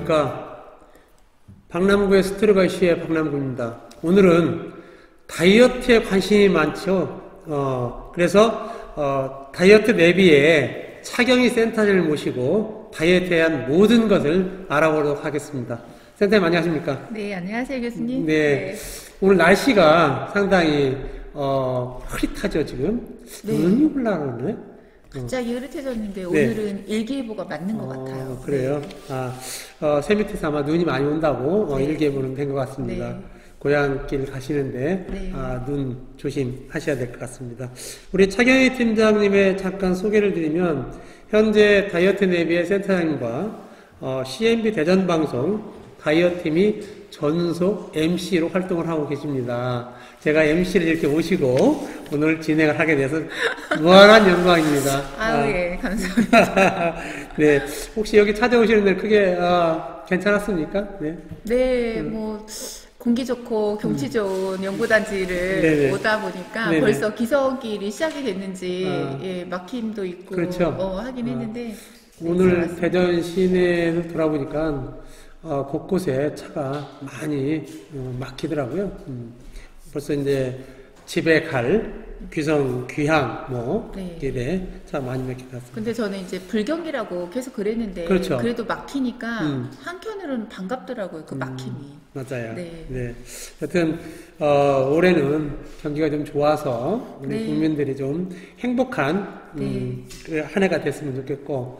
안녕하십니까. 박남구의 스트로가시의 박남구입니다. 오늘은 다이어트에 관심이 많죠. 그래서 다이어트 내비에 차경희 센터장을 모시고 다이어트에 대한 모든 것을 알아보도록 하겠습니다. 센터님 안녕하십니까? 네, 안녕하세요 교수님. 네. 오늘 날씨가 상당히 흐릿하죠 지금? 네. 눈이 올라오네. 갑자기 흐릿해졌는데 네. 오늘은 일기예보가 맞는 것 같아요. 그래요? 네. 새 밑에서 아마 눈이 많이 온다고 네. 일기예보는 된 것 같습니다. 네. 고향길 가시는데 네. 눈 조심하셔야 될 것 같습니다. 우리 차경희 팀장님의 잠깐 소개를 드리면 현재 다이어트 내비의 센터장님과 CNB 대전방송 다이어트팀이 전속 MC로 활동을 하고 계십니다. 제가 MC를 이렇게 모시고 오늘 진행을 하게 돼서 무한한 영광입니다. 예, 감사합니다. 네, 혹시 여기 찾아오시는데 크게 괜찮았습니까? 네. 네, 뭐 공기 좋고 경치 좋은 연구단지를 네네. 오다 보니까 네네. 벌써 기서길이 시작이 됐는지 예, 막힘도 있고 그렇죠. 하긴 했는데 네, 오늘 잘 대전 시내에서 돌아보니까 곳곳에 차가 많이 막히더라고요. 벌써 이제 집에 갈 귀성, 귀향 네. 길에 차 많이 막히다 같습니다. 근데 저는 이제 불경기라고 계속 그랬는데 그렇죠. 그래도 막히니까 한편으로는 반갑더라고요. 그 막힘이. 맞아요. 네. 네. 여튼 올해는 경기가 좀 좋아서 우리 네. 국민들이 좀 행복한 네. 한 해가 됐으면 좋겠고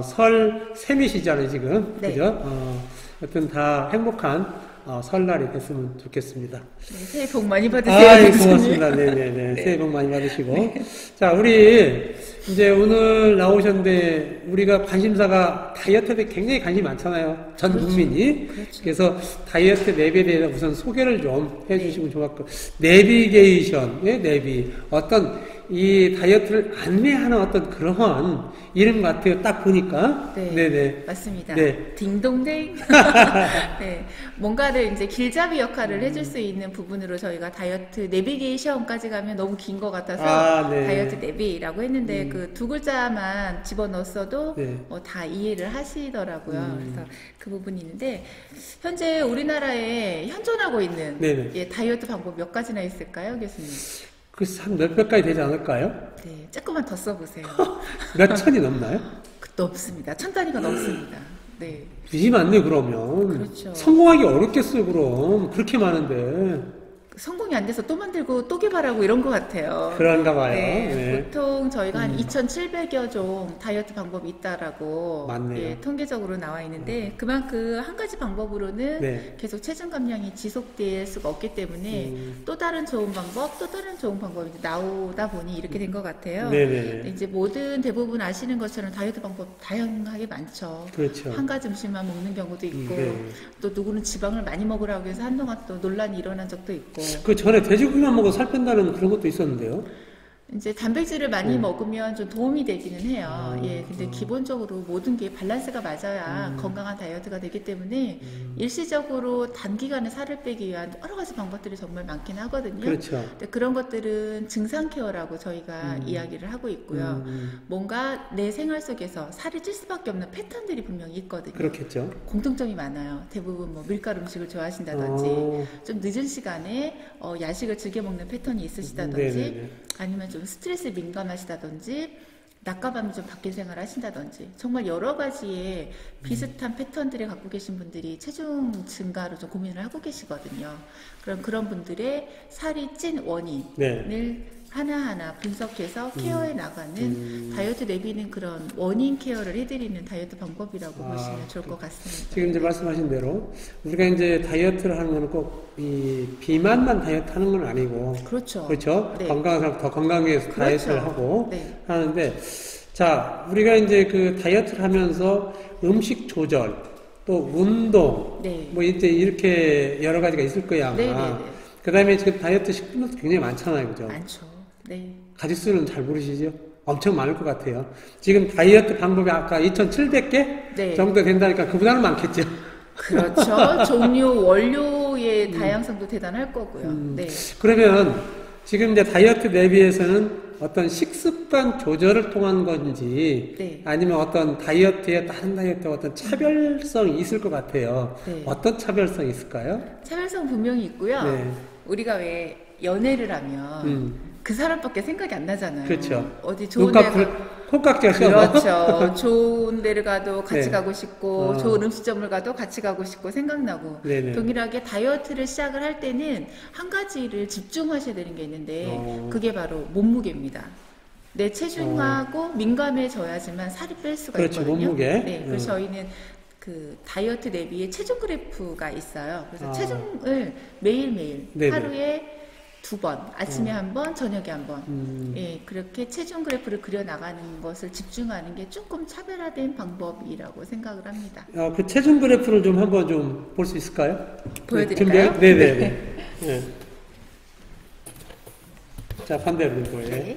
설 세미시잖아요 지금. 네. 그죠? 여튼 다 행복한 설날이 됐으면 좋겠습니다. 네, 새해 복 많이 받으세요. 교수님. 고맙습니다. 네네네. 네. 새해 복 많이 받으시고. 자, 우리 이제 오늘 나오셨는데 우리가 관심사가 다이어트에 굉장히 관심이 많잖아요. 전 그렇죠. 국민이. 그렇죠. 그래서 다이어트 내비에 대해서 우선 소개를 좀 해주시면 좋았고, 내비게이션, 내비. 어떤 이 다이어트를 안내하는 어떤 그러한 이름 같아요. 딱 보니까. 네, 네네. 맞습니다. 네. 딩동댕. 네, 뭔가를 이제 길잡이 역할을 해줄 수 있는 부분으로 저희가 다이어트 내비게이션까지 가면 너무 긴 것 같아서 네. 다이어트 내비라고 했는데 그 두 글자만 집어넣었어도 네. 다 이해를 하시더라고요. 그래서 그 부분이 있는데 현재 우리나라에 현존하고 있는 네네. 예, 다이어트 방법 몇 가지나 있을까요, 교수님? 그래서 한 몇백 가지 되지 않을까요? 네, 조금만 더 써보세요. 몇 천이 넘나요? 넘습니다. 1000단위가 넘습니다. 네. 되게 많네 그러면. 그렇죠. 성공하기 어렵겠어요 그럼. 그렇게 많은데. 성공이 안 돼서 또 만들고 또 개발하고 이런 것 같아요. 그런가 봐요. 네, 네. 보통 저희가 한 2,700여 종 다이어트 방법이 있다라고 맞네요. 예, 통계적으로 나와 있는데 그만큼 한 가지 방법으로는 네. 계속 체중 감량이 지속될 수가 없기 때문에 또 다른 좋은 방법, 또 다른 좋은 방법이 나오다 보니 이렇게 된 것 같아요. 네네네. 이제 대부분 아시는 것처럼 다이어트 방법 다양하게 많죠. 그렇죠. 한 가지 음식만 먹는 경우도 있고 네. 또 누구는 지방을 많이 먹으라고 해서 한동안 또 논란이 일어난 적도 있고 그 전에 돼지고기만 먹어 살 뺀다는 그런 것도 있었는데요. 이제 단백질을 많이 먹으면 좀 도움이 되기는 해요. 예, 근데 아. 기본적으로 모든 게 밸런스가 맞아야 건강한 다이어트가 되기 때문에 일시적으로 단기간에 살을 빼기 위한 여러 가지 방법들이 정말 많긴 하거든요. 그렇죠. 근데 그런 것들은 증상 케어라고 저희가 이야기를 하고 있고요. 뭔가 내 생활 속에서 살이 찔 수밖에 없는 패턴들이 분명히 있거든요. 그렇겠죠. 공통점이 많아요. 대부분 뭐 밀가루 음식을 좋아하신다든지 좀 늦은 시간에 야식을 즐겨 먹는 패턴이 있으시다든지 네네네. 아니면 좀 스트레스에 민감하시다든지 낮과 밤이 좀 바뀐 생활을 하신다든지 정말 여러 가지의 비슷한 패턴들을 갖고 계신 분들이 체중 증가로 좀 고민을 하고 계시거든요. 그럼 그런 분들의 살이 찐 원인을 네. 하나하나 분석해서 케어해 나가는 다이어트 내비는 그런 원인 케어를 해드리는 다이어트 방법이라고 보시면 좋을 것 같습니다. 지금 이제 말씀하신 대로 우리가 이제 다이어트를 하는 거는 꼭 이 비만만 다이어트 하는 건 아니고 그렇죠. 그렇죠. 네. 건강한 사람 더 건강하기 위해서 그렇죠. 다이어트를 하고 네. 하는데 자 우리가 이제 그 다이어트를 하면서 음식 조절 또 운동 네. 뭐 이제 이렇게 여러 가지가 있을 거야 아마. 네네네. 그다음에 지금 다이어트 식품도 굉장히 많잖아요, 그죠? 많죠. 네. 가짓수는 잘 모르시죠? 엄청 많을 것 같아요. 지금 다이어트 방법이 아까 2,700개 네. 정도 된다니까 그보다는 많겠죠. 그렇죠. 종류, 원료의 다양성도 대단할 거고요. 네. 그러면 지금 이제 다이어트 내비에서는 어떤 식습관 조절을 통한 건지 네. 아니면 어떤 다이어트에 다른 다이어트와 어떤 차별성이 있을 것 같아요. 네. 어떤 차별성이 있을까요? 차별성 분명히 있고요. 네. 우리가 왜 연애를 하면 그 사람밖에 생각이 안 나잖아요. 그렇죠. 어디 좋은 데 콩깍지가 그렇죠. 좋은 데를 가도 같이 네. 가고 싶고 좋은 음식점을 가도 같이 가고 싶고 생각나고 네네. 동일하게 다이어트를 시작을 할 때는 한 가지를 집중하셔야 되는 게 있는데 그게 바로 몸무게입니다. 내 체중하고 민감해져야지만 살이 뺄 수가 그렇죠. 있거든요. 몸무게. 네, 그래서 저희는 그 다이어트 대비에 체중 그래프가 있어요. 그래서 체중을 매일매일 네네. 하루에 2번, 아침에 한 번, 저녁에 한 번. 예, 그렇게 체중 그래프를 그려 나가는 것을 집중하는 게 조금 차별화된 방법이라고 생각을 합니다. 그 체중 그래프를 좀 한번 좀 볼 수 있을까요? 보여드릴까요? 네네. 네. 자, 반대로 거예요. 네.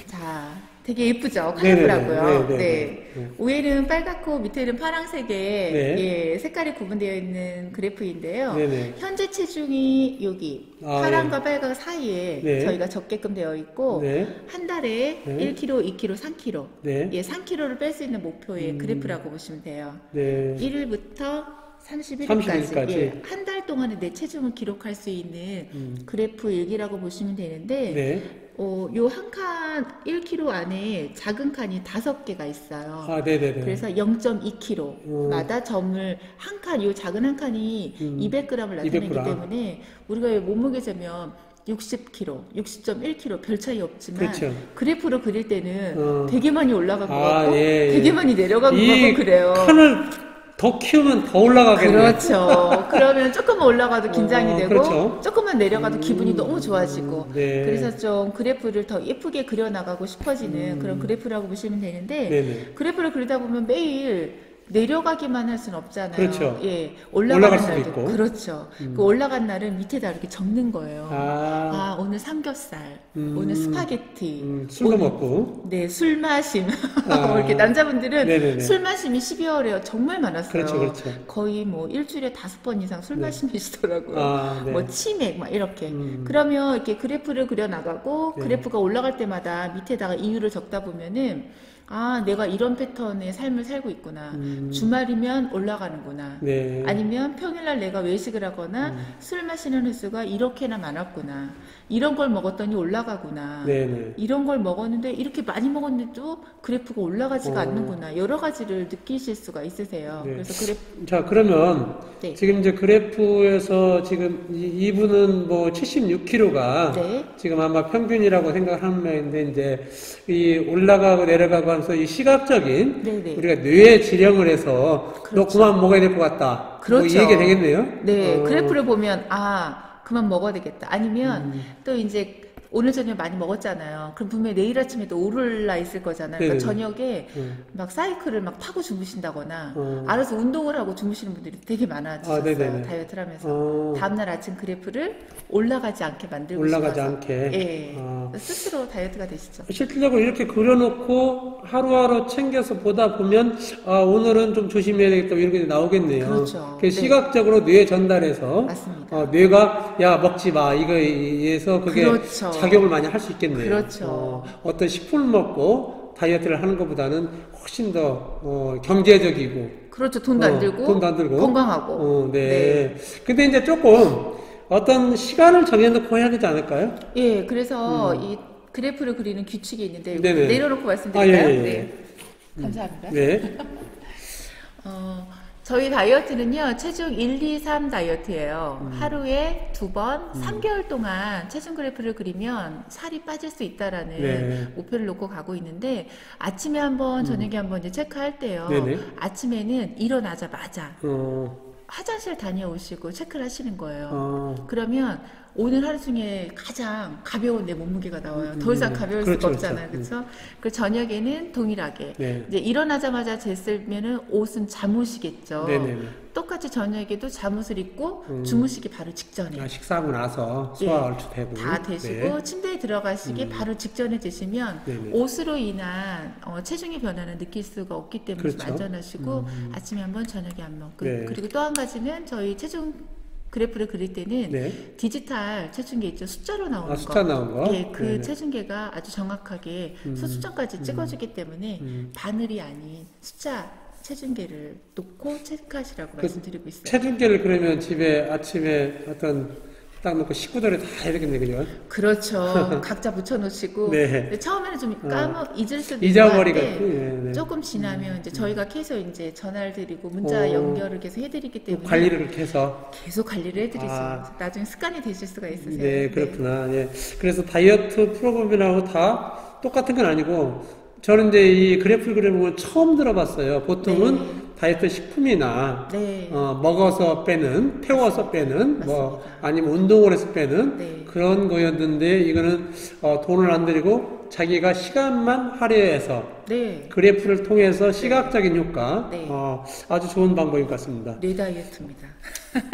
자, 되게 예쁘죠? 네네네. 컬러풀하고요. 네네네. 네. 네. 위에는 빨갛고 밑에는 파란색의 네. 예, 색깔이 구분되어 있는 그래프인데요. 네네. 현재 체중이 여기 아, 파란과 빨강 사이에 네. 저희가 적게끔 되어 있고 네. 한 달에 네. 1kg, 2kg, 3kg 네. 예, 3kg를 뺄 수 있는 목표의 그래프라고 보시면 돼요. 네. 1일부터 31일까지 31일까지. 예, 한 달 동안의 내 체중을 기록할 수 있는 그래프 일기라고 보시면 되는데 네. 요 한 칸 1kg 안에 작은 칸이 5개가 있어요. 아, 네네네. 그래서 0.2kg마다 점을 한 칸, 요 작은 한 칸이 200g을 나타내기 200g. 때문에 우리가 몸무게 재면 60kg, 60.1kg 별 차이 없지만 그렇죠. 그래프로 그릴 때는 되게 많이 올라간 것 아, 같고 예, 예. 되게 많이 내려간 것 이 같고 그래요. 칸을 더 키우면 더 올라가겠네요. 그렇죠. 그러면 조금만 올라가도 긴장이 되고 그렇죠. 조금만 내려가도 기분이 너무 좋아지고 네. 그래서 좀 그래프를 더 예쁘게 그려나가고 싶어지는 그런 그래프라고 보시면 되는데 네네. 그래프를 그리다 보면 매일 내려가기만 할 수는 없잖아요. 그렇죠. 예, 올라갈 올라가는 수도 날도 있고. 그렇죠. 그 올라간 날은 밑에다 이렇게 적는 거예요. 아, 오늘 삼겹살, 오늘 스파게티, 술도 오늘 먹고. 네, 술 마심. 아. 이렇게 남자분들은 네네네. 술 마심이 12월에 정말 많았어요. 그렇죠, 그렇죠. 거의 뭐 일주일에 5번 이상 술 마시시더라고요. 아, 네. 뭐 치맥 막 이렇게. 그러면 이렇게 그래프를 그려 나가고 네. 그래프가 올라갈 때마다 밑에다가 이유를 적다 보면은 내가 이런 패턴의 삶을 살고 있구나. 주말이면 올라가는구나. 네. 아니면 평일날 내가 외식을 하거나 술 마시는 횟수가 이렇게나 많았구나. 이런 걸 먹었더니 올라가구나. 네네. 이런 걸 먹었는데 이렇게 많이 먹었는데도 그래프가 올라가지가 않는구나. 여러 가지를 느끼실 수가 있으세요. 네. 그래서 자, 그러면 네. 지금 이제 그래프에서 지금 이분은 뭐 76kg가 네. 지금 아마 평균이라고 생각하는 모양인데 이제 이 올라가고 내려가고 하면서 이 시각적인 네네. 우리가 뇌에 지령을 해서 너 그렇죠. 그만 먹어야 될 것 같다. 그렇죠. 뭐 이 얘기 되겠네요. 네, 그래프를 보면 그만 먹어야 되겠다. 아니면 또 이제 오늘 저녁 많이 먹었잖아요. 그럼 분명히 내일 아침에도 오르라 있을 거잖아요. 그러니까 네네. 저녁에 막 사이클을 막 타고 주무신다거나 어. 알아서 운동을 하고 주무시는 분들이 되게 많아지셨어요. 네네네. 다이어트를 하면서. 어. 다음날 아침 그래프를 올라가지 않게 만들고 올라가지 싶어서. 않게. 예. 어. 스스로 다이어트가 되시죠. 실질적으로 이렇게 그려놓고 하루하루 챙겨서 보다 보면 오늘은 좀 조심해야 되겠다 이렇게 나오겠네요. 그렇죠. 그 네. 시각적으로 뇌에 전달해서 맞습니다. 뇌가 야 먹지 마 이거에 의해서 그게 그렇죠. 작용을 많이 할 수 있겠네요. 그렇죠. 어떤 식품을 먹고 다이어트를 하는 것보다는 훨씬 더 경제적이고 그렇죠. 돈도 안 들고, 돈도 안 들고 건강하고. 네. 근데 이제 조금 어떤 시간을 정해놓고 해야 되지 않을까요? 예, 그래서 이 그래프를 그리는 규칙이 있는데 네네. 내려놓고 말씀드릴까요? 예, 예. 네. 감사합니다. 네. 저희 다이어트는요, 체중 1, 2, 3 다이어트예요. 하루에 2번, 3개월 동안 체중 그래프를 그리면 살이 빠질 수 있다라는 네. 목표를 놓고 가고 있는데, 아침에 한 번, 저녁에 한 번 이제 체크할 때요. 네네. 아침에는 일어나자마자 어, 화장실 다녀오시고 체크를 하시는 거예요. 어, 그러면 오늘 하루 중에 가장 가벼운 내 몸무게가 나와요. 더 이상 가벼울 그렇죠, 수가 없잖아요. 그렇죠? 그 저녁에는 동일하게. 네. 이제 일어나자마자 쟀으면은 옷은 잠옷이겠죠. 네네네. 똑같이 저녁에도 잠옷을 입고 주무시기 바로 직전에. 식사하고 나서 예, 소화 얼추되고 다 되시고 네. 침대에 들어가시기 바로 직전에 드시면 네네. 옷으로 인한 체중의 변화는 느낄 수가 없기 때문에 좀 그렇죠. 안전하시고 아침에 한 번 저녁에 한 번. 네. 그리고 또 한 가지는 저희 체중 그래프를 그릴 때는 네. 디지털 체중계 있죠. 숫자로 나오는 숫자 거. 나온 거? 예, 그 네네. 체중계가 아주 정확하게 소수점까지 찍어주기 때문에 바늘이 아닌 숫자 체중계를 놓고 체크하시라고 말씀드리고 있어요. 체중계를 그러면 집에 아침에 어떤 딱 놓고 식구들이 다 해야겠네, 그죠? 그렇죠. 각자 붙여놓으시고 네. 근데 처음에는 좀 잊을 수도 잊어버리겠지. 있는데 네, 네. 조금 지나면 이제 저희가 계속 이제 전화를 드리고 문자 연결을 계속 해드리기 때문에 관리를 그렇게 해서. 계속 관리를 해드리죠. 아. 나중에 습관이 되실 수가 있으세요. 네, 그렇구나. 예. 그래서 다이어트 프로그램이라고 다 똑같은 건 아니고, 저는 이제 이 그래프를 그려보면 처음 들어봤어요. 보통은 네. 다이어트 식품이나, 네. 먹어서 빼는, 태워서 빼는, 뭐, 맞습니다. 아니면 운동을 해서 빼는 네. 그런 거였는데, 이거는, 돈을 안 들이고 자기가 시간만 할애해서 네. 그래프를 통해서 시각적인 효과, 네. 아주 좋은 방법인 것 같습니다. 뇌 다이어트입니다.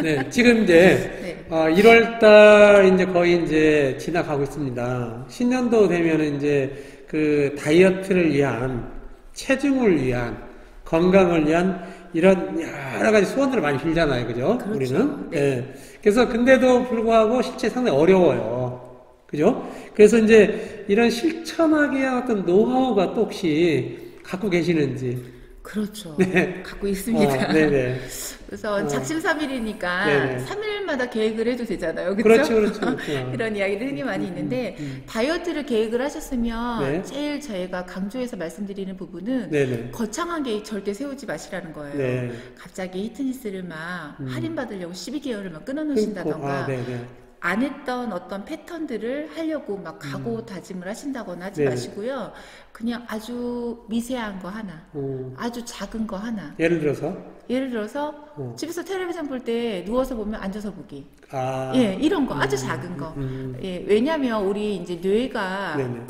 네, 지금 이제, 네. 1월달 이제 거의 이제 지나가고 있습니다. 신년도 되면은 이제 그 다이어트를 위한, 체중을 위한, 건강을 위한 이런 여러 가지 소원들을 많이 빌잖아요. 그죠? 그렇죠. 우리는. 네. 예. 그래서 근데도 불구하고 실제 상당히 어려워요. 그죠? 그래서 이제 이런 실천하기 위한 어떤 노하우가 또 혹시 갖고 계시는지. 그렇죠. 네. 갖고 있습니다. 네네. 그래서 작심삼일이니까 네네. 3일마다 계획을 해도 되잖아요. 그렇죠? 그렇죠, 그렇죠. 그런 이야기들 흔히 많이 있는데 다이어트를 계획을 하셨으면 네. 제일 저희가 강조해서 말씀드리는 부분은 네네. 거창한 계획 절대 세우지 마시라는 거예요. 네. 갑자기 히트니스를 막 할인받으려고 12개월을 막 끊고, 끊어놓으신다던가 네네. 안 했던 어떤 패턴들을 하려고 막 각오 다짐을 하신다거나 하지 네네. 마시고요. 그냥 아주 미세한 거 하나, 아주 작은 거 하나. 예를 들어서, 예를 들어서 집에서 텔레비전 볼 때 누워서 보면 앉아서 보기. 아, 예, 이런 거 아주 작은 거. 예, 왜냐면 우리 이제 뇌가 네네.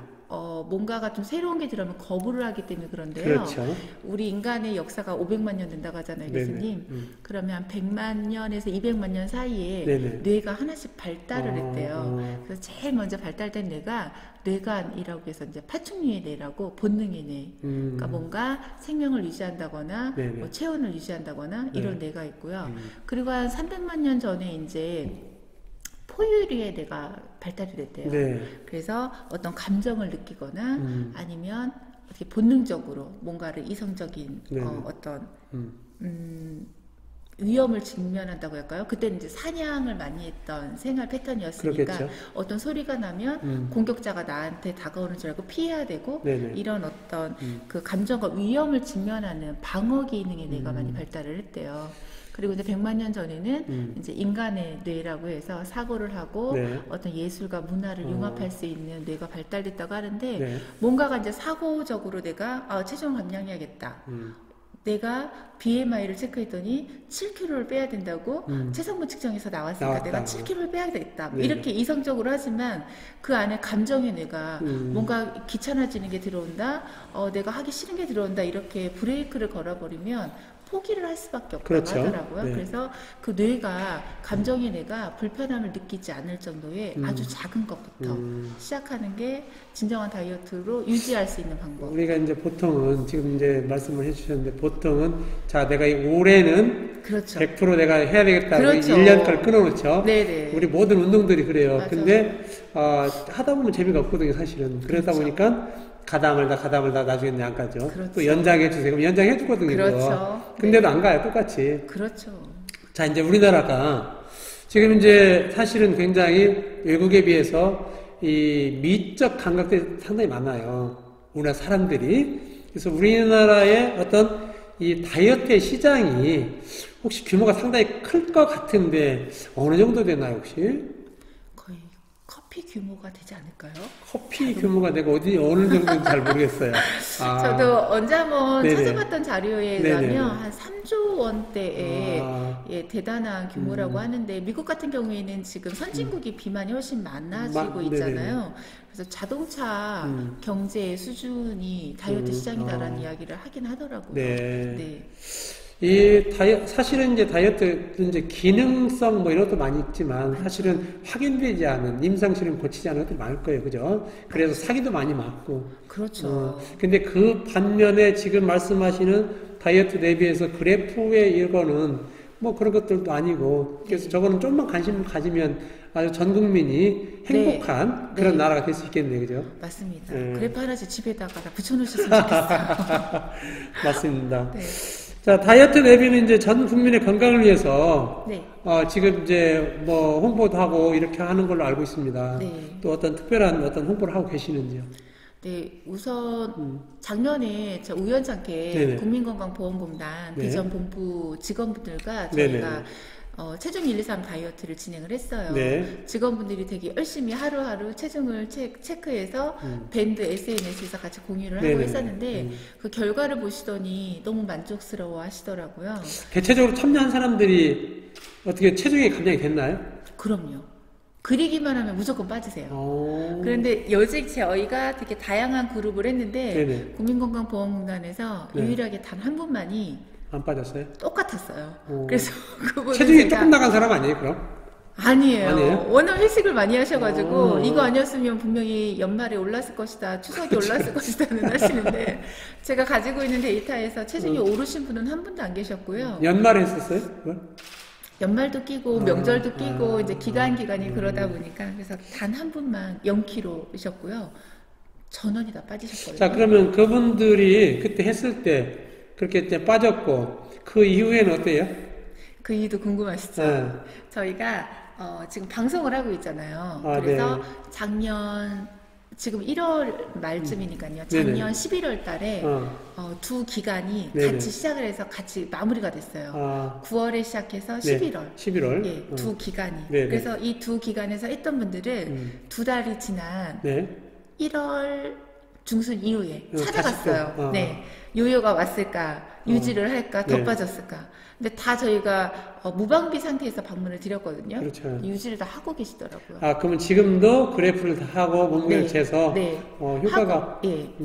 뭔가가 좀 새로운 게 들어오면 거부를 하기 때문에 그런데요. 그렇죠. 우리 인간의 역사가 500만 년 된다고 하잖아요, 네네. 교수님. 그러면 100만 년에서 200만 년 사이에 네네. 뇌가 하나씩 발달을 했대요. 어. 그래서 제일 먼저 발달된 뇌가 뇌간이라고 해서 이제 파충류의 뇌라고 본능의 뇌. 그러니까 뭔가 생명을 유지한다거나 네네. 뭐 체온을 유지한다거나 이런 네. 뇌가 있고요. 그리고 한 300만 년 전에 이제 포유류의 뇌가 발달이 됐대요. 네. 그래서 어떤 감정을 느끼거나 아니면 어떻게 본능적으로 뭔가를 이성적인 네네. 어떤 음. 위험을 직면한다고 할까요? 그때는 이제 사냥을 많이 했던 생활 패턴이었으니까 그렇겠죠. 어떤 소리가 나면 공격자가 나한테 다가오는 줄 알고 피해야 되고 네네. 이런 어떤 그 감정과 위험을 직면하는 방어 기능의 뇌가 많이 발달을 했대요. 그리고 이제 100만 년 전에는 이제 인간의 뇌라고 해서 사고를 하고 네. 어떤 예술과 문화를 융합할 수 있는 뇌가 발달됐다고 하는데 네. 뭔가가 이제 사고적으로 내가 체중을 감량해야겠다. 내가 BMI를 체크했더니 7kg를 빼야 된다고 체성분 측정에서 나왔으니까 나왔다. 내가 7kg를 빼야 되겠다. 네. 이렇게 이성적으로 하지만 그 안에 감정의 뇌가 뭔가 귀찮아지는 게 들어온다. 내가 하기 싫은 게 들어온다. 이렇게 브레이크를 걸어버리면 포기를 할 수밖에 없다고 그렇죠. 하더라고요. 네. 그래서 그 뇌가 감정의 뇌가 불편함을 느끼지 않을 정도의 아주 작은 것부터 시작하는 게 진정한 다이어트로 유지할 수 있는 방법. 우리가 이제 보통은 지금 이제 말씀을 해주셨는데 보통은 자 내가 이 올해는 그렇죠. 100% 내가 해야 되겠다고 그렇죠. 1년 걸 끊어놓죠. 네네. 우리 모든 운동들이 그래요. 맞아요. 근데 하다 보면 재미가 없거든요, 사실은. 그러다 그렇죠. 보니까 가다 말다 나중에는 안 가죠. 그렇죠. 또 연장해 주세요. 그럼 연장해 주거든요. 그렇죠. 근데도 안 가요, 똑같이. 그렇죠. 자, 이제 우리나라가 지금 이제 사실은 굉장히 외국에 비해서 이 미적 감각들이 상당히 많아요. 우리나라 사람들이. 그래서 우리나라의 어떤 이 다이어트의 시장이 혹시 규모가 상당히 클 것 같은데 어느 정도 되나요, 혹시? 거의 커피 규모가 되지 않을까요? 커피 규모가 되고 어느 정도인지 잘 모르겠어요. 저도 언제 한번 네네. 찾아봤던 자료에 네네네. 의하면 한 3조 원대의 대단한 규모라고 하는데 미국 같은 경우에는 지금 선진국이 비만이 훨씬 많아지고 네네네. 있잖아요. 그래서 자동차 경제의 수준이 다이어트 시장이다라는 이야기를 하긴 하더라고요. 네. 사실은 이제 다이어트, 이제 기능성 뭐 이런 것도 많이 있지만 사실은 확인되지 않은, 임상실험 거치지 않은 것도 많을 거예요. 그죠? 그래서 사기도 많이 맞고. 그렇죠. 근데 그 반면에 지금 말씀하시는 다이어트 대비해서 그래프에 이거는 뭐 그런 것들도 아니고 그래서 네. 저거는 좀만 관심을 가지면 아주 전 국민이 행복한 네. 그런 네. 나라가 될 수 있겠네요, 그죠? 맞습니다. 네. 그래프 하나씩 집에다가 다 붙여놓으셨으면 좋겠어요. 맞습니다. 네. 자, 다이어트 내비는 이제 전 국민의 건강을 위해서 네. 지금 이제 뭐 홍보도 하고 이렇게 하는 걸로 알고 있습니다. 네. 또 어떤 특별한 어떤 홍보를 하고 계시는지요? 네, 우선 작년에 저 우연찮게 네네. 국민건강보험공단 네. 대전본부 직원분들과 네네. 저희가 체중 1, 2, 3 다이어트를 진행을 했어요. 네. 직원분들이 되게 열심히 하루하루 체중을 체크해서 밴드 SNS에서 같이 공유를 하고 네네네. 했었는데 그 결과를 보시더니 너무 만족스러워 하시더라고요. 대체적으로 참여한 사람들이 어떻게 체중이 감량이 됐나요? 그럼요. 그리기만 하면 무조건 빠지세요. 오. 그런데 여직 저희가 되게 다양한 그룹을 했는데 네네. 국민건강보험공단에서 네. 유일하게 단 한 분만이 안 빠졌어요? 똑같았어요. 오. 그래서 그분은 체중이 제가 조금 나간 사람 아니에요, 그럼? 아니에요. 아니에요? 워낙 회식을 많이 하셔가지고 오. 이거 아니었으면 분명히 연말에 올랐을 것이다, 추석에 올랐을 것이다는 하시는데 제가 가지고 있는 데이터에서 체중이 오르신 분은 한 분도 안 계셨고요. 연말에 했었어요? 그걸? 연말도 끼고 명절도 끼고 아. 이제 기간이 그러다 보니까 그래서 단 한 분만 0kg이셨고요. 전원이 다 빠지셨거든요. 자, 그러면 그분들이 그때 했을 때 그렇게 이제 빠졌고 그 이후에는 어때요? 그 이유도 궁금하시죠? 네. 저희가 지금 방송을 하고 있잖아요. 아, 그래서 네. 작년 지금 1월 말쯤이니까요. 네네. 작년 11월 달에 두 기간이 네네. 같이 시작을 해서 같이 마무리가 됐어요. 아, 9월에 시작해서 네. 11월. 11월. 예, 두 기간이. 네네. 그래서 이 두 기간에서 했던 분들은 두 달이 지난 네. 1월 중순 이후에 다시 찾아갔어요. 또, 네. 요요가 왔을까, 유지를 할까, 더 네. 빠졌을까. 근데 다 저희가 무방비 상태에서 방문을 드렸거든요. 그렇죠. 유지를 다 하고 계시더라고요. 아, 그러면 지금도 그래프를 다 하고 몸무게를 네. 재서 네. 효과가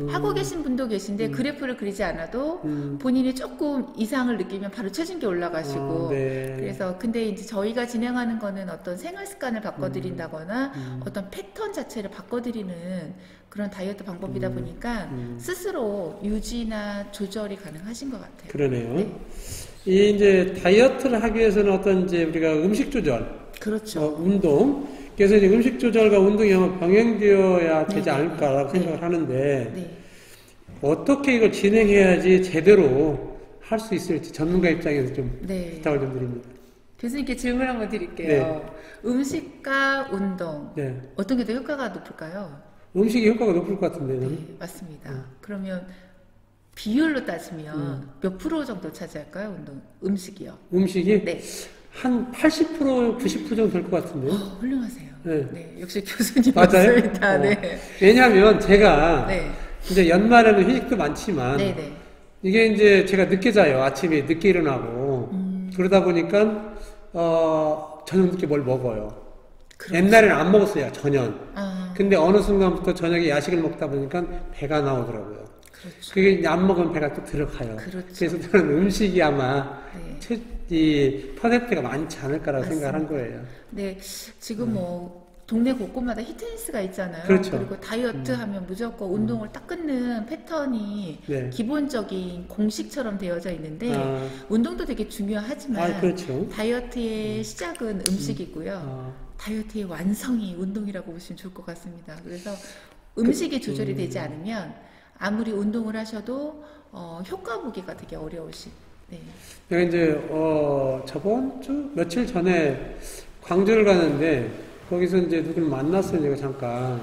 하고 계신 분도 계신데 그래프를 그리지 않아도 본인이 조금 이상을 느끼면 바로 체중계 올라가시고 네. 그래서 근데 이제 저희가 진행하는 거는 어떤 생활 습관을 바꿔드린다거나 어떤 패턴 자체를 바꿔드리는 그런 다이어트 방법이다 보니까 스스로 유지나 조절이 가능하신 것 같아요. 그러네요. 네. 이 이제 다이어트를 하기 위해서는 어떤 이제 우리가 음식 조절, 그렇죠. 운동, 그래서 이제 음식 조절과 운동이 아마 병행되어야 되지 네, 않을까라고 네. 생각을 하는데 네. 어떻게 이걸 진행해야지 제대로 할 수 있을지 전문가 입장에서 좀 네. 부탁을 좀 드립니다. 교수님께 질문 한번 드릴게요. 음식과 운동 네. 어떤 게 더 효과가 높을까요? 음식이 효과가 높을 것 같은데 저는. 네, 맞습니다. 그러면 비율로 따지면 몇 프로 정도 차지할까요? 음식이요. 음식이 네. 한 80% 90% 정도 될 것 같은데요. 훌륭하세요. 네. 네. 역시 교수님 맞아요? 맞습니다. 네. 왜냐하면 제가 네. 이제 연말에는 회식도 많지만 네, 네. 이게 이제 제가 늦게 자요. 아침에 늦게 일어나고 그러다 보니까 저녁 늦게 뭘 먹어요. 그렇죠. 옛날에는 안 먹었어요. 저녁. 아, 근데 어느 순간부터 저녁에 야식을 먹다 보니까 배가 나오더라고요. 그렇죠. 그게 이제 안 먹으면 배가 또 들어가요. 그렇죠. 그래서 저는 음식이 아마 네. 이 퍼센트가 많지 않을까라고 맞습니다. 생각한 거예요. 네. 지금 뭐 동네 곳곳마다 히트니스가 있잖아요. 그렇죠. 그리고 다이어트 하면 무조건 운동을 딱 끊는 패턴이 네. 기본적인 공식처럼 되어져 있는데 아, 운동도 되게 중요하지만 그렇죠. 다이어트의 시작은 음식이고요. 아, 다이어트의 완성이 운동이라고 보시면 좋을 것 같습니다. 그래서 음식이 조절이 되지 않으면 아무리 운동을 하셔도 효과 보기가 되게 어려우시. 네. 내가 이제 저번 주 며칠 전에 광주를 가는데 거기서 이제 누구를 만났어요. 제가 잠깐.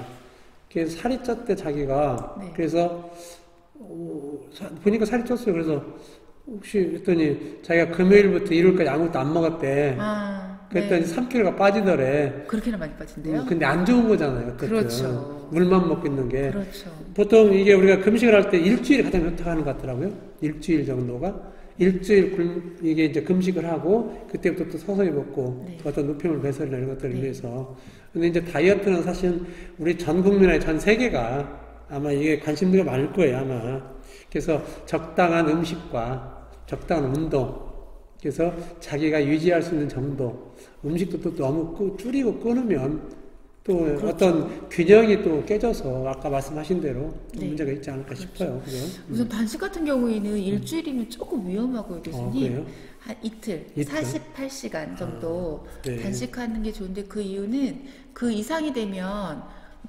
그래서 살이 쪘대 자기가. 네. 그래서 보니까 살이 쪘어요. 그래서 혹시 했더니 자기가 금요일부터 일요일까지 아무것도 안 먹었대. 아, 그랬더니 네. 3kg가 빠지더래. 그렇게나 많이 빠진대요? 근데 안 좋은 거잖아요. 어쨌든. 그렇죠. 물만 먹고 있는 게. 그렇죠. 보통 이게 우리가 금식을 할 때 일주일이 가장 좋다고 하는 것 같더라고요. 일주일 정도가. 일주일 이게 이제 금식을 하고 그때부터 또 서서히 먹고 네. 어떤 노폐물 배설이나 이런 것들을 네. 위해서. 근데 이제 다이어트는 사실 우리 전 국민의 전 세계가 아마 이게 관심도가 많을 거예요, 아마. 그래서 적당한 음식과 적당한 운동. 그래서 자기가 유지할 수 있는 정도. 음식도 또 너무 줄이고 끊으면 또 그렇죠. 어떤 균형이 또 깨져서 아까 말씀하신 대로 좀 네. 문제가 있지 않을까 그렇죠. 싶어요. 그죠? 우선 단식 같은 경우에는 일주일이면 조금 위험하고요, 교수님. 그래요? 한 이틀, 이틀? 48시간 정도 네. 단식하는 게 좋은데 그 이유는 그 이상이 되면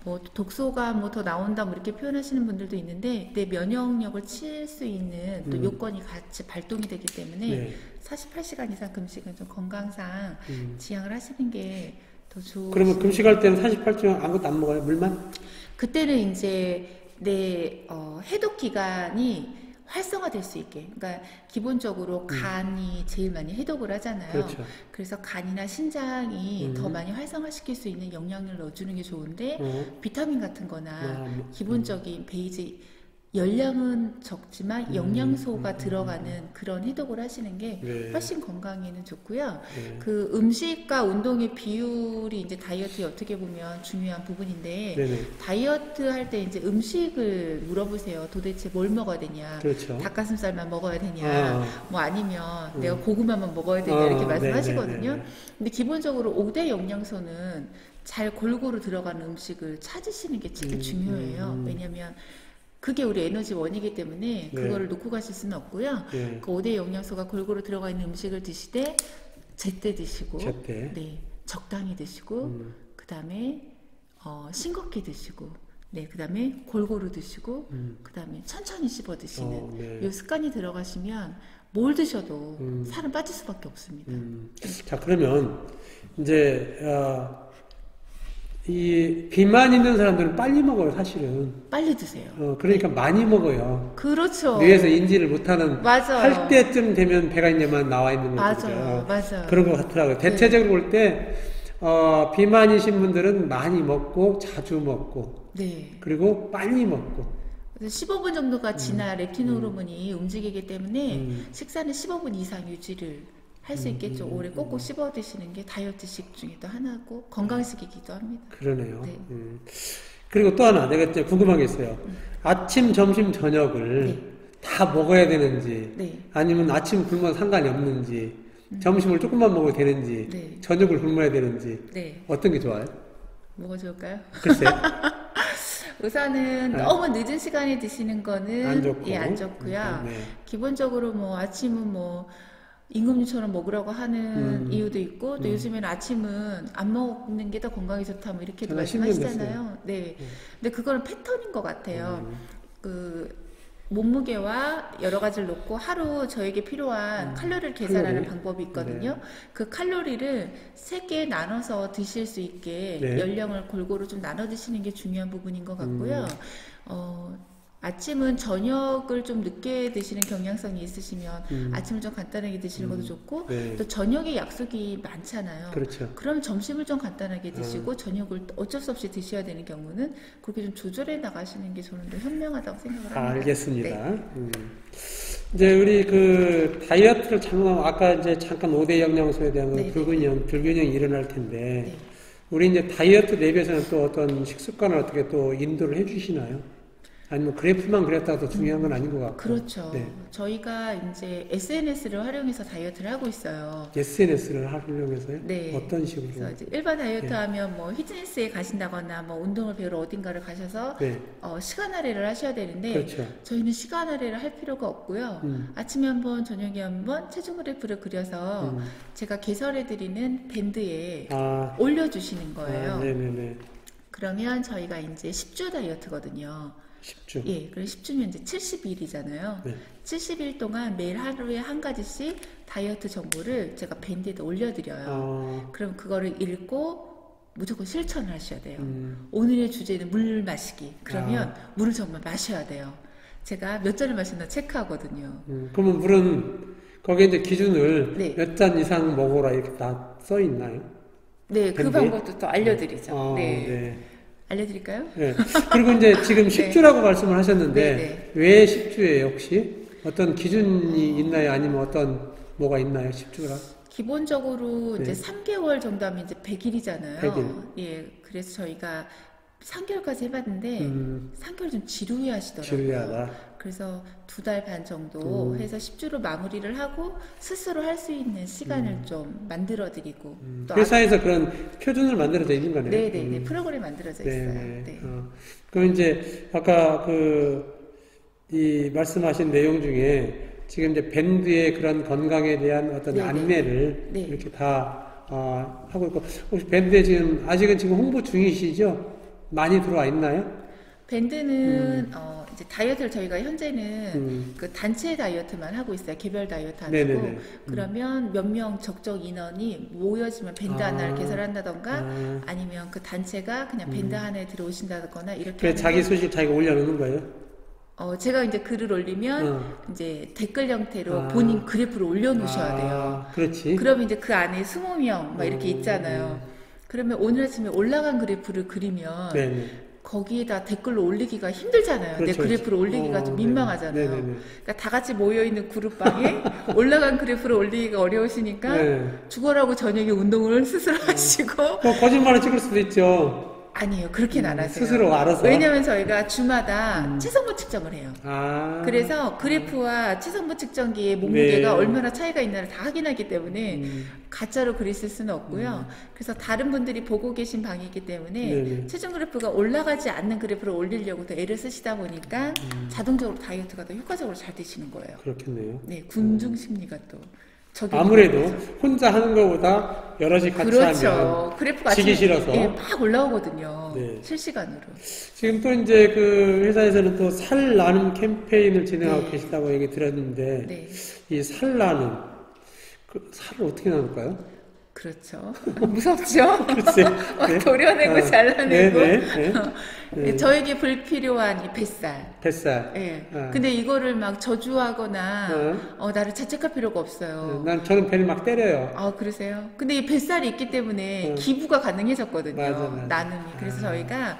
뭐 독소가 뭐 더 나온다 뭐 이렇게 표현하시는 분들도 있는데 내 면역력을 칠 수 있는 또 요건이 같이 발동이 되기 때문에 네. 48시간 이상 금식은 좀 건강상 지양을 하시는 게 더 좋으신. 그러면 금식할 때는 48시간 아무것도 안 먹어요? 물만? 그때는 이제 내 해독 기관이 활성화될 수 있게. 그러니까 기본적으로 간이 제일 많이 해독을 하잖아요. 그렇죠. 그래서 간이나 신장이 더 많이 활성화시킬 수 있는 영양을 넣어주는 게 좋은데 비타민 같은 거나 기본적인 베이지 열량은 적지만 영양소가 들어가는 그런 해독을 하시는 게 네. 훨씬 건강에는 좋고요. 네. 그 음식과 운동의 비율이 이제 다이어트에 어떻게 보면 중요한 부분인데 네네. 다이어트 할 때 이제 음식을 물어보세요. 도대체 뭘 먹어야 되냐? 그렇죠. 닭가슴살만 먹어야 되냐? 뭐 아니면 내가 고구마만 먹어야 되냐? 이렇게 말씀하시거든요. 네네네네. 근데 기본적으로 5대 영양소는 잘 골고루 들어가는 음식을 찾으시는 게 되게 중요해요. 왜냐면 그게 우리 에너지 원이기 때문에 그거를 놓고 가실 수는 없고요. 네. 그 5대 영양소가 골고루 들어가 있는 음식을 드시되 제때 드시고, 제때. 네, 적당히 드시고, 그 다음에 싱겁게 드시고, 네, 그 다음에 골고루 드시고, 그 다음에 천천히 씹어 드시는 네. 이 습관이 들어가시면 뭘 드셔도 살은 빠질 수밖에 없습니다. 자, 그러면 이제 이 비만 있는 사람들은 빨리 먹어요, 사실은. 빨리 드세요. 그러니까 많이 먹어요. 그렇죠. 뇌에서 인지를 못하는 맞아요. 할 때쯤 되면 배가 이제만 나와 있는 거죠. 맞아요. 그런 것 같더라고요. 대체적으로 볼 때 비만이신 분들은 많이 먹고 자주 먹고 네. 그리고 빨리 먹고. 그래서 15분 정도가 지나 렙틴 호르몬이 움직이기 때문에 식사는 15분 이상 유지를 할 수 있겠죠. 오래 꼭꼭 씹어 드시는 게 다이어트식 중에 또 하나고 건강식이기도 합니다. 그러네요. 네. 그리고 또 하나 내가 이제 궁금한 게 있어요. 아침, 점심, 저녁을 네. 다 먹어야 되는지 네. 아니면 아침 굶어도 상관이 없는지 점심을 조금만 먹어도 되는지 네. 저녁을 굶어야 되는지 네. 어떤 게 좋아요? 뭐가 좋을까요? 글쎄. 우선은 네. 너무 늦은 시간에 드시는 거는 안 좋고. 안 좋고요. 네. 기본적으로 뭐 아침은 뭐 임금님처럼 먹으라고 하는 이유도 있고 또 요즘에는 아침은 안 먹는 게 더 건강에 좋다 뭐 이렇게도 제가 10년 말씀하시잖아요. 네. 근데 그거는 패턴인 것 같아요. 그 몸무게와 여러 가지를 놓고 하루 저에게 필요한 칼로리를 계산하는 칼로리. 방법이 있거든요. 그 칼로리를 3개 나눠서 드실 수 있게 네. 연령을 골고루 좀 나눠 드시는 게 중요한 부분인 것 같고요. 아침은 저녁을 좀 늦게 드시는 경향성이 있으시면 아침을 좀 간단하게 드시는 것도 좋고 네. 또 저녁에 약속이 많잖아요. 그렇죠. 그럼 점심을 좀 간단하게 드시고 저녁을 어쩔 수 없이 드셔야 되는 경우는 그렇게 좀 조절해 나가시는 게 저는 더 현명하다고 생각을 합니다. 알겠습니다. 네. 이제 우리 그 다이어트를 아까 이제 잠깐 5대 영양소에 대한 네, 불균형이 일어날 텐데 네. 우리 이제 다이어트 대비해서는 또 어떤 식습관을 어떻게 또 인도를 해주시나요? 아니면 그래프만 그렸다고 더 중요한 건 아닌 것 같고. 그렇죠. 네. 저희가 이제 SNS를 활용해서 다이어트를 하고 있어요. SNS를 활용해서요? 네. 어떤 식으로? 그래서 이제 일반 다이어트 하면 뭐 피트니스에 가신다거나 뭐 운동을 배우러 어딘가를 가셔서 네. 시간 할애를 하셔야 되는데 그렇죠. 저희는 시간 할애를 할 필요가 없고요. 아침에 한번 저녁에 한번 체중 그래프를 그려서 제가 개설해드리는 밴드에 올려주시는 거예요. 네네네. 그러면 저희가 이제 10주 다이어트거든요. 10주. 예, 그럼 10주면 이제 70일이잖아요. 네. 70일 동안 매일 하루에 한 가지씩 다이어트 정보를 제가 밴드에다 올려드려요. 그럼 그거를 읽고 무조건 실천을 하셔야 돼요. 오늘의 주제는 물 마시기. 그러면 물을 정말 마셔야 돼요. 제가 몇 잔을 마셨나 체크하거든요. 그러면 물은 거기에 이제 기준을 네. 몇 잔 이상 먹어라 이렇게 다 써 있나요? 네, 그 밴드에? 방법도 또 알려드리죠. 네. 네. 알려드릴까요? 네. 그리고 이제 지금 10주라고 말씀을 하셨는데 네. 왜 10주예요 혹시? 어떤 기준이 있나요? 아니면 어떤 뭐가 있나요? 10주라? 기본적으로 네. 이제 3개월 정도 하면 이제 100일이잖아요. 100일. 예, 그래서 저희가 3개월까지 해봤는데 3개월 좀 지루해 하시더라고요. 지루하다. 그래서 2달 반 정도 해서 10주로 마무리를 하고 스스로 할 수 있는 시간을 좀 만들어드리고 또 회사에서 그런 표준을 만들어져 있는 거네요. 네네네 프로그램이 만들어져 있어요. 네. 그럼 이제 아까 이 말씀하신 내용 중에 지금 이제 밴드의 그런 건강에 대한 어떤 네네. 안내를 네. 이렇게 다 하고 있고, 혹시 밴드에 지금 아직은 지금 홍보 중이시죠? 많이 들어와 있나요? 밴드는 이제 다이어트를 저희가 현재는 그 단체 다이어트만 하고 있어요. 개별 다이어트 안 하고. 네네네. 그러면 몇 명 적정 인원이 모여지면 밴드 하나를 아. 개설한다던가 아니면 그 단체가 그냥 밴드 하나에 들어오신다거나 이렇게 그래, 자기 하는데 소식 자기가 올려놓는 거예요? 제가 이제 글을 올리면 어. 이제 댓글 형태로 아. 본인 그래프를 올려놓으셔야 돼요. 그렇지. 그러면 이제 그 안에 20명 막 이렇게 있잖아요. 그러면 오늘 아침에 올라간 그래프를 그리면 네네. 거기에다 댓글로 올리기가 힘들잖아요. 그렇죠, 내 그래프를 그렇죠. 올리기가 좀 민망하잖아요. 네네네. 그러니까 다 같이 모여있는 그룹방에 올라간 그래프를 올리기가 어려우시니까 네. 죽어라고 저녁에 운동을 스스로 하시고 거짓말을 찍을 수도 있죠. 아니에요. 그렇게는 안 하세요. 스스로 알아서. 왜냐면 저희가 주마다 체성분 측정을 해요. 그래서 그래프와 체성분 측정기의 몸무게가 네. 얼마나 차이가 있나를 다 확인하기 때문에 가짜로 글을 쓸 수는 없고요. 그래서 다른 분들이 보고 계신 방이기 때문에 네네. 체중 그래프가 올라가지 않는 그래프를 올리려고 더 애를 쓰시다 보니까 자동적으로 다이어트가 더 효과적으로 잘 되시는 거예요. 그렇겠네요. 네, 군중 심리가 또 적용이 아무래도 되죠. 혼자 하는 것보다 여럿이 같이 그렇죠. 하면 그래프가 지기 아침에, 싫어서. 예, 막 올라오거든요. 네. 실시간으로. 지금 또 이제 그 회사에서는 또 살 나눔 캠페인을 진행하고 네. 계시다고 얘기 들었는데 네. 이 살 나눔 그 살을 어떻게 나눌까요? 그렇죠. 무섭죠? 글쎄. 네. 도려내고 잘라내고. 네. 네, 저에게 불필요한 이 뱃살. 뱃살. 예. 아. 근데 이거를 막 저주하거나, 나를 자책할 필요가 없어요. 저는 배를 막 때려요. 아, 그러세요? 근데 이 뱃살이 있기 때문에 기부가 가능해졌거든요. 맞아. 나눔이. 그래서 저희가,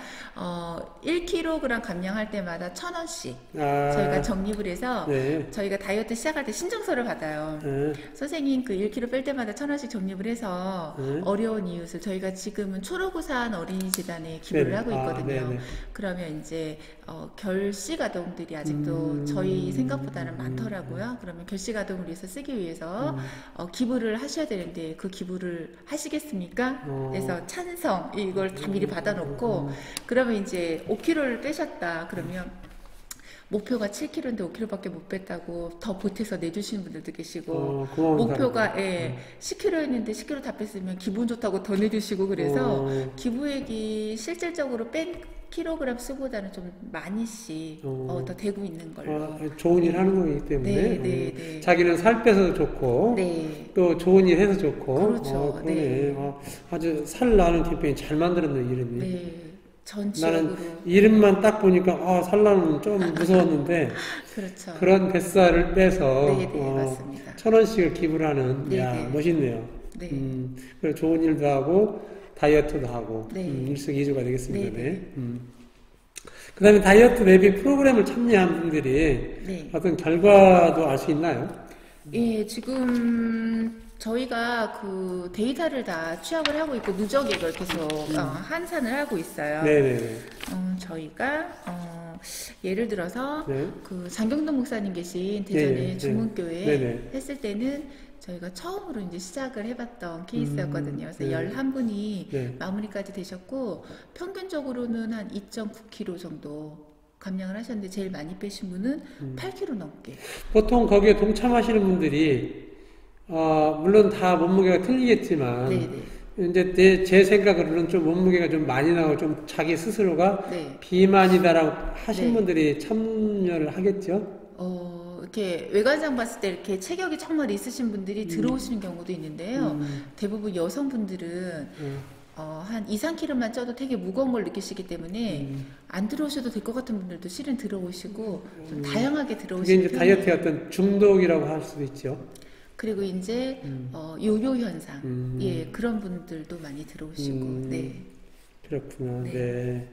1kg 감량할 때마다 1,000원씩 저희가 적립을 해서 네. 저희가 다이어트 시작할 때 신청서를 받아요. 선생님 그 1kg 뺄 때마다 1,000원씩 적립을 해서 어려운 이웃을 저희가 지금은 초록우산 어린이재단에 기부를 네네. 하고 있거든요. 네네. 그러면 이제 결식 아동들이 아직도 저희 생각보다는 많더라고요. 그러면 결식 아동을 위해서 쓰기 위해서 기부를 하셔야 되는데 그 기부를 하시겠습니까? 그래서 찬성 이걸 다 미리 받아놓고 그러면 이제 5kg를 빼셨다 그러면 목표가 7kg인데 5kg밖에 못 뺐다고 더 보태서 내주시는 분들도 계시고 목표가 10kg였는데 10kg 다 뺐으면 기분 좋다고 더 내주시고 그래서 기부액이 실질적으로 뺀 킬로그램 수보다는 좀 많이씩 더 되고 있는 걸로. 좋은 일 하는 거기 때문에 네. 자기는 살 빼서 좋고 네. 또 좋은 일 해서 좋고 그렇죠. 그러네. 네. 아주 살 나는 캠페인 잘 만들었네 이름이. 네. 전 나는 지역으로. 이름만 딱 보니까 살 나는 좀 무서웠는데 그렇죠. 그런 뱃살을 빼서 네, 맞습니다. 1,000원씩을 기부를 하는 네, 야 네. 멋있네요. 네. 그리고 좋은 일도 하고 다이어트도 하고 네. 일석이조가 되겠습니다. 네, 네. 그다음에 다이어트 내비 프로그램을 참여한 분들이 네. 어떤 결과도 알 수 있나요? 예, 지금 저희가 그 데이터를 다 취합을 하고 있고 누적액을 계속 환산을 하고 있어요. 네네. 저희가 예를 들어서 네. 그 장경동 목사님 계신 대전의 네. 주문교회 네네. 했을 때는 저희가 처음으로 이제 시작을 해봤던 케이스였거든요. 그래서 네. 11분이 네. 마무리까지 되셨고 평균적으로는 한 2.9kg 정도 감량을 하셨는데 제일 많이 빼신 분은 8kg 넘게. 보통 거기에 동참하시는 분들이 물론 다 몸무게가 틀리겠지만 네네. 이제 제 생각으로는 좀 몸무게가 좀 많이 나오고 좀 자기 스스로가 네. 비만이다라고 하신 네. 분들이 참여를 하겠죠. 이렇게 외관상 봤을 때 이렇게 체격이 정말 있으신 분들이 들어오시는 경우도 있는데요. 대부분 여성분들은 한 2, 3kg만 쪄도 되게 무거운 걸 느끼시기 때문에 안 들어오셔도 될 것 같은 분들도 실은 들어오시고 좀 다양하게 그게 들어오시는 이제 편이에요. 다이어트의 어떤 중독이라고 할 수도 있죠. 그리고 이제 요요 현상, 예 그런 분들도 많이 들어오시고, 네. 그렇구나. 네. 네.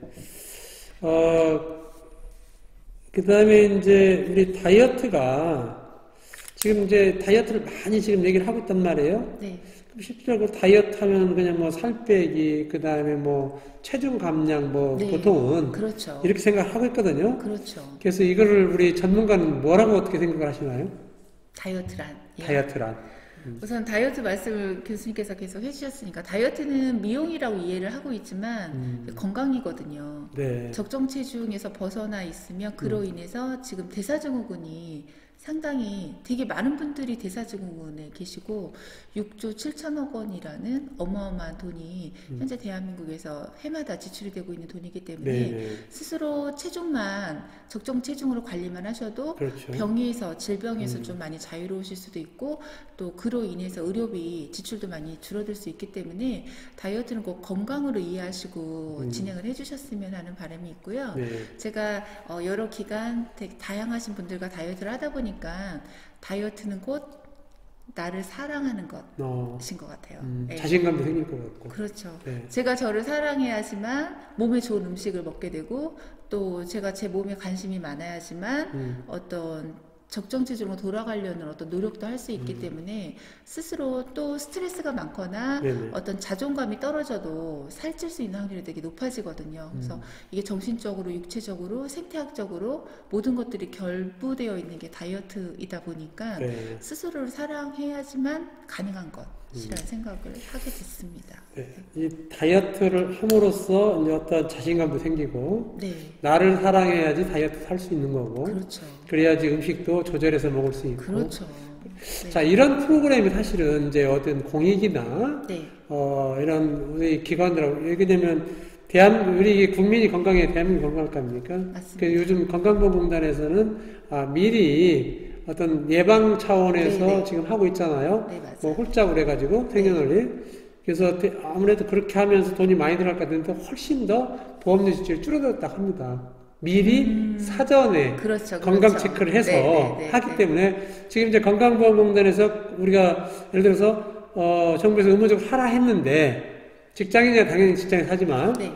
그다음에 이제 우리 다이어트가 지금 이제 다이어트를 많이 지금 얘기를 하고 있단 말이에요. 네. 그럼 실제로 다이어트 하면 그냥 뭐 살 빼기, 그다음에 뭐 체중 감량 뭐 네. 보통은 그렇죠. 이렇게 생각하고 있거든요. 그렇죠. 그래서 이거를 우리 전문가는 뭐라고 어떻게 생각을 하시나요? 다이어트란. 예. 다이어트란. 우선 다이어트 말씀을 교수님께서 계속 해주셨으니까 다이어트는 미용이라고 이해를 하고 있지만 건강이거든요. 네. 적정 체중에서 벗어나 있으면 그로 인해서 지금 대사증후군이 상당히 되게 많은 분들이 대사증후군에 계시고 6조 7천억 원이라는 어마어마한 돈이 현재 대한민국에서 해마다 지출이 되고 있는 돈이기 때문에 네네. 스스로 체중만 적정 체중으로 관리만 하셔도 그렇죠. 병에서 질병에서 좀 많이 자유로우실 수도 있고 또 그로 인해서 의료비 지출도 많이 줄어들 수 있기 때문에 다이어트는 꼭 건강으로 이해하시고 진행을 해주셨으면 하는 바람이 있고요. 네. 제가 여러 기간 되게 다양하신 분들과 다이어트를 하다 보니까 다이어트는 곧 나를 사랑하는 것인 것 같아요. 네. 자신감도 생길 것 같고. 그렇죠. 네. 제가 저를 사랑해야지만 몸에 좋은 음식을 먹게 되고 또 제가 제 몸에 관심이 많아야지만 어떤 적정 체중으로 돌아가려는 어떤 노력도 할 수 있기 때문에 스스로 또 스트레스가 많거나 네네. 어떤 자존감이 떨어져도 살찔 수 있는 확률이 되게 높아지거든요. 그래서 이게 정신적으로, 육체적으로, 생태학적으로 모든 것들이 결부되어 있는 게 다이어트이다 보니까 네. 스스로를 사랑해야지만 가능한 것이라는 생각을 하게 됐습니다. 네. 이 다이어트를 함으로써 이제 어떤 자신감도 생기고 네, 나를 사랑해야지 다이어트 할 수 있는 거고 그렇죠. 그래야지 음식도 조절해서 먹을 수 있고 그렇죠. 네. 자 이런 프로그램이 사실은 이제 어떤 공익이나 네. 이런 우리 기관들하고 왜냐면 우리 국민이 건강해 대한민국 건강할 거 아닙니까? 맞습니다. 그 요즘 건강보험공단에서는 미리 어떤 예방 차원에서 네, 네. 지금 하고 있잖아요. 네, 맞아요. 뭐 홀짝을 해가지고 생년월일. 그래서 아무래도 그렇게 하면서 돈이 많이 들어갈 것 같은데 훨씬 더 보험료 지출이 줄어들었다 합니다. 미리 사전에 그렇죠, 건강 그렇죠. 체크를 해서 네, 네, 네, 하기 네. 때문에 지금 이제 건강보험공단에서 우리가 예를 들어서 정부에서 의무적으로 하라 했는데 직장인이야 당연히 직장에서 하지만 네.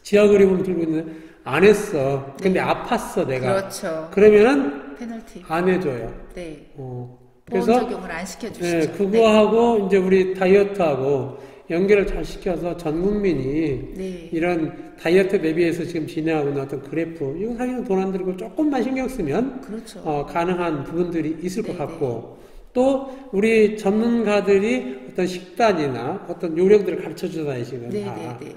지역의료보험 들고 있는데 안 했어. 근데 아팠어 내가. 그렇죠. 그러면은 페널티. 안 해줘요. 네. 보험 보험 그래서 적용을 안 시켜주시죠. 네, 그거하고 이제 우리 다이어트하고 연결을 잘 시켜서 전 국민이 네. 이런 다이어트 대비해서 지금 진행하고 있는 어떤 그래프 이거 사실은 돈 안 들고 조금만 신경 쓰면 그렇죠. 가능한 부분들이 있을 것 네, 같고 또 우리 전문가들이 어떤 식단이나 어떤 요령들을 가르쳐 주잖아요 지금 네, 다. 네, 네.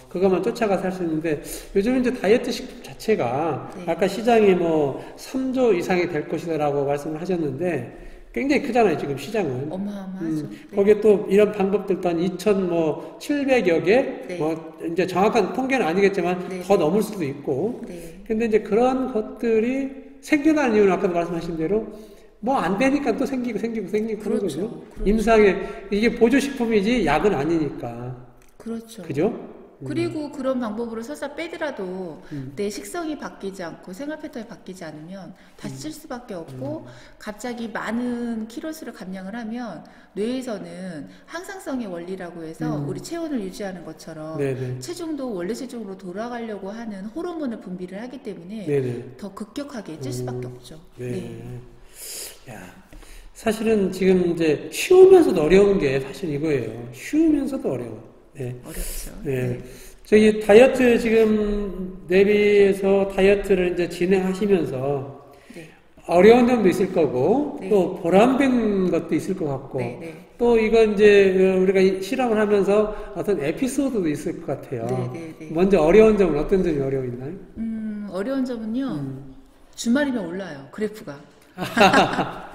그것만 쫓아가서 할 수 있는데 요즘 이제 다이어트 식품 자체가 네. 아까 시장이 뭐 3조 이상이 될 것이다라고 말씀을 하셨는데 굉장히 크잖아요 지금 시장은. 어마어마하죠. 네. 거기에 또 이런 방법들도 한 2,700여 개, 네. 뭐 이제 정확한 통계는 아니겠지만 네. 더 넘을 수도 있고. 네. 근데 이제 그런 것들이 생겨나는 이유는 아까도 말씀하신 대로 뭐 안 되니까 또 생기고 그런 그렇죠. 거죠. 그렇죠. 임상에 이게 보조식품이지 약은 아니니까. 그렇죠. 그죠? 그리고 그런 방법으로 설사 빼더라도 내 식성이 바뀌지 않고 생활 패턴이 바뀌지 않으면 다시 찔 수밖에 없고 갑자기 많은 키로수를 감량을 하면 뇌에서는 항상성의 원리라고 해서 우리 체온을 유지하는 것처럼 네네. 체중도 원래 체중으로 돌아가려고 하는 호르몬을 분비를 하기 때문에 네네. 더 급격하게 찔 수밖에 없죠. 네. 야, 사실은 지금 이제 쉬우면서도 어려운 게 사실 이거예요. 쉬우면서도 어려워. 네. 어렵죠. 네. 저희 다이어트 지금 내비에서 다이어트를 이제 진행하시면서 네. 어려운 점도 있을 거고 네. 또 보람된 것도 있을 것 같고 네, 네. 또 이건 이제 우리가 실험을 하면서 어떤 에피소드도 있을 것 같아요. 네, 네, 네. 먼저 어려운 점은 어떤 점이 어려워 있나요? 어려운 점은요. 주말이면 올라요. 그래프가.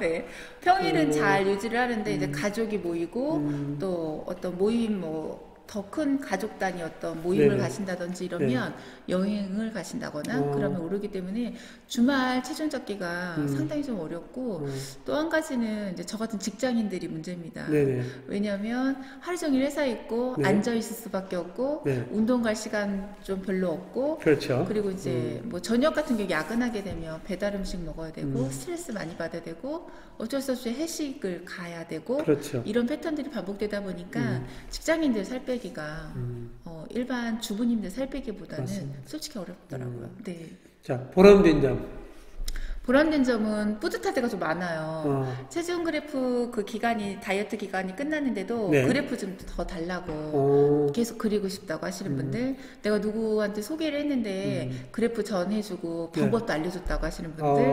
네. 평일은 잘 유지를 하는데 이제 가족이 모이고 또 어떤 모임 더 큰 가족 단위 어떤 모임을 네네. 가신다든지 이러면 여행을 가신다거나 그러면 오르기 때문에 주말 체중 잡기가 상당히 좀 어렵고 또 한 가지는 이제 저 같은 직장인들이 문제입니다. 네네. 왜냐하면 하루 종일 회사에 있고 네. 앉아 있을 수밖에 없고 네. 운동 갈 시간 좀 별로 없고 그렇죠. 그리고 이제 뭐 저녁 같은 경우 야근하게 되면 배달 음식 먹어야 되고 스트레스 많이 받아야 되고 어쩔 수 없이 회식을 가야 되고 그렇죠. 이런 패턴들이 반복되다 보니까 직장인들 살 빼기가 일반 주부님들 살 빼기보다는 맞습니다. 솔직히 어렵더라고요. 네. 자, 보람된 점. 보람된 점은 뿌듯할 때가 좀 많아요. 체중 그래프 그 기간이 다이어트 기간이 끝났는데도 네. 그래프 좀 더 달라고 계속 그리고 싶다고 하시는 분들, 내가 누구한테 소개를 했는데 그래프 전해주고 방법도 알려줬다고 하시는 분들,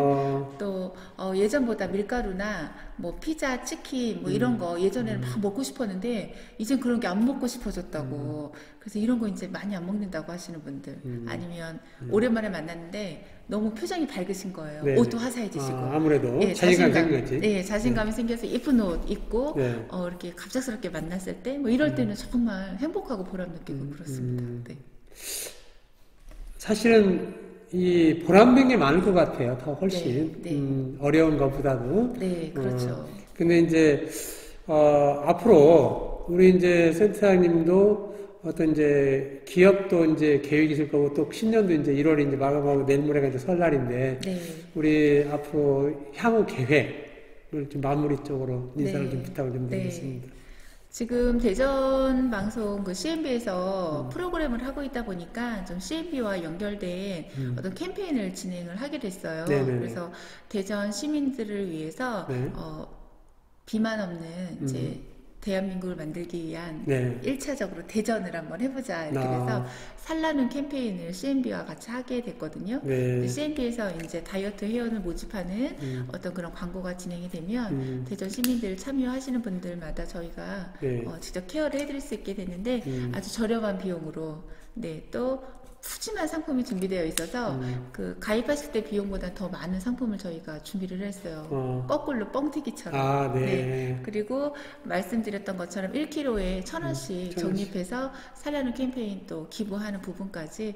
또 예전보다 밀가루나 뭐 피자, 치킨 뭐 이런 거 예전에는 막 먹고 싶었는데 이젠 그런 게 안 먹고 싶어졌다고. 그래서 이런 거 이제 많이 안 먹는다고 하시는 분들 아니면 오랜만에 만났는데 너무 표정이 밝으신 거예요. 네. 옷도 화사해지시고 아무래도 예, 자신감이 생긴 거지. 네, 자신감이 생겨서 예쁜 옷 입고 네. 이렇게 갑작스럽게 만났을 때 뭐 이럴 때는 정말 행복하고 보람 느끼고 그렇습니다. 네. 사실은 이 보람된 게 많을 것 같아요. 더 훨씬 네, 네. 어려운 것보다도. 네, 그렇죠. 근데 이제 앞으로 우리 이제 센터장님도 어떤 이제 기업도 이제 계획이 있을 거고 또 신년도 이제 1월에 이제 마감하고 내일 모레가 이제 설날인데 네. 우리 앞으로 향후 계획을 좀 마무리 쪽으로 인사를 네. 좀 부탁을 좀 네. 드리겠습니다. 지금 대전 방송 그 CNB에서 프로그램을 하고 있다 보니까 좀 CNB와 연결된 어떤 캠페인을 진행을 하게 됐어요. 네네네. 그래서 대전 시민들을 위해서 네. 비만 없는 이제 대한민국을 만들기 위한 네. 1차적으로 대전을 한번 해보자 이렇게 돼서 살라는 캠페인을 CNB와 같이 하게 됐거든요. 네. CNB에서 이제 다이어트 회원을 모집하는 어떤 그런 광고가 진행이 되면 대전 시민들 참여하시는 분들마다 저희가 네. 직접 케어를 해드릴 수 있게 됐는데 아주 저렴한 비용으로 네, 또 푸짐한 상품이 준비되어 있어서 그 가입하실 때 비용보다 더 많은 상품을 저희가 준비를 했어요. 거꾸로 뻥튀기처럼. 네. 그리고 말씀드렸던 것처럼 1kg에 1,000원씩 적립해서 살라는 캠페인 또 기부하는 부분까지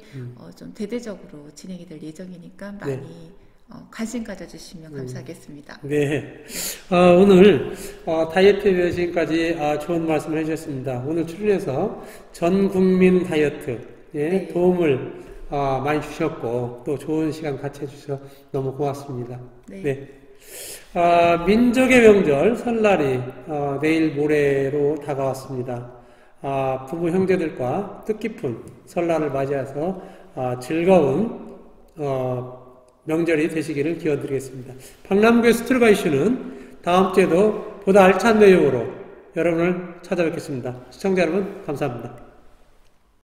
좀 대대적으로 진행이 될 예정이니까 많이 관심 가져주시면 감사하겠습니다. 네. 오늘 다이어트에 대해 지금까지 좋은 말씀을 해주셨습니다. 오늘 출연해서 전 국민 다이어트 네. 도움을 많이 주셨고 또 좋은 시간 같이 해주셔서 너무 고맙습니다. 네. 민족의 명절 설날이 내일 모레로 다가왔습니다. 부부 형제들과 뜻깊은 설날을 맞이해서 즐거운 명절이 되시기를 기원드리겠습니다. 박남구의 스트로가 이슈는 다음 주에도 보다 알찬 내용으로 여러분을 찾아뵙겠습니다. 시청자 여러분 감사합니다.